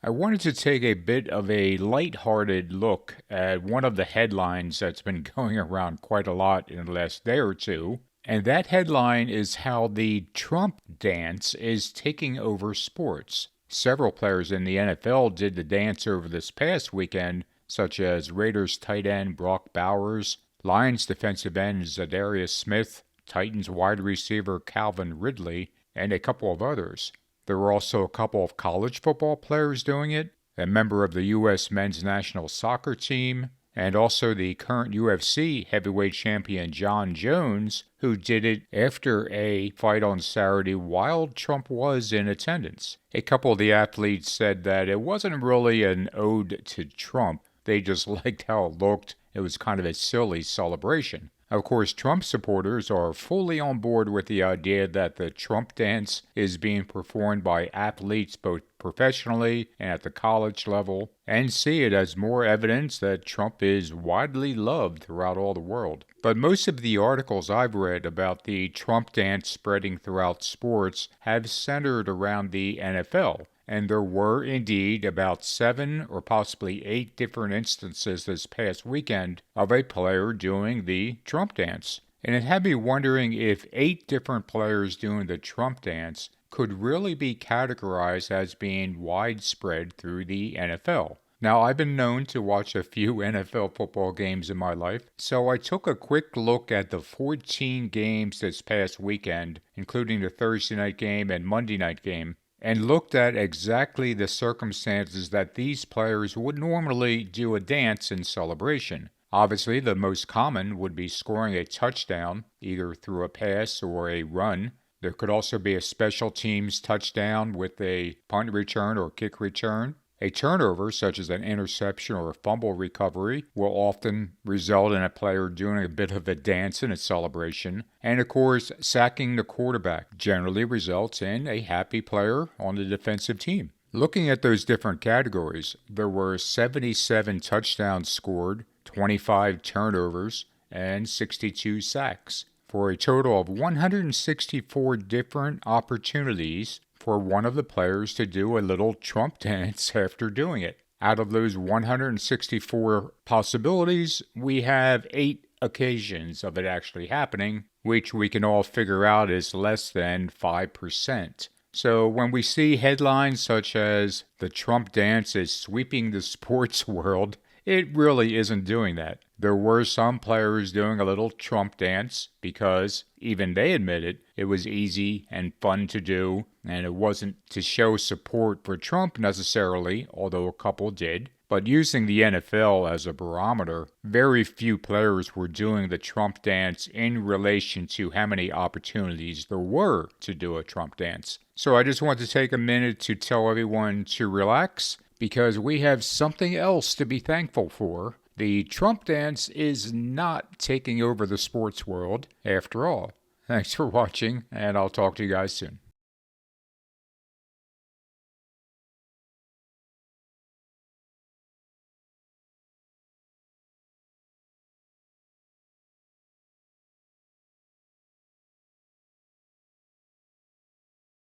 I wanted to take a bit of a lighthearted look at one of the headlines that's been going around quite a lot in the last day or two. And that headline is how the Trump dance is taking over sports. Several players in the NFL did the dance over this past weekend, such as Raiders tight end Brock Bowers, Lions defensive end Zadarius Smith, Titans wide receiver Calvin Ridley, and a couple of others. There were also a couple of college football players doing it, a member of the U.S. men's national soccer team, and also the current UFC heavyweight champion John Jones, who did it after a fight on Saturday while Trump was in attendance. A couple of the athletes said that it wasn't really an ode to Trump, they just liked how it looked. It was kind of a silly celebration. Of course, Trump supporters are fully on board with the idea that the Trump dance is being performed by athletes both professionally and at the college level, and see it as more evidence that Trump is widely loved throughout all the world. But most of the articles I've read about the Trump dance spreading throughout sports have centered around the NFL. And there were indeed about 7 or possibly 8 different instances this past weekend of a player doing the Trump dance. And it had me wondering if 8 different players doing the Trump dance could really be categorized as being widespread through the NFL. Now, I've been known to watch a few NFL football games in my life, so I took a quick look at the 14 games this past weekend, including the Thursday night game and Monday night game, and looked at exactly the circumstances that these players would normally do a dance in celebration. Obviously, the most common would be scoring a touchdown, either through a pass or a run. There could also be a special teams touchdown with a punt return or kick return. A turnover, such as an interception or a fumble recovery, will often result in a player doing a bit of a dance in a celebration. And of course, sacking the quarterback generally results in a happy player on the defensive team. Looking at those different categories, there were 77 touchdowns scored, 25 turnovers, and 62 sacks, for a total of 164 different opportunities for one of the players to do a little Trump dance after doing it. Out of those 164 possibilities, we have 8 occasions of it actually happening, which we can all figure out is less than 5%. So when we see headlines such as "the Trump dance is sweeping the sports world," it really isn't doing that. There were some players doing a little Trump dance because, even they admitted, it was easy and fun to do, and it wasn't to show support for Trump necessarily, although a couple did. But using the NFL as a barometer, very few players were doing the Trump dance in relation to how many opportunities there were to do a Trump dance. So I just want to take a minute to tell everyone to relax, because we have something else to be thankful for. The Trump dance is not taking over the sports world after all. Thanks for watching, and I'll talk to you guys soon.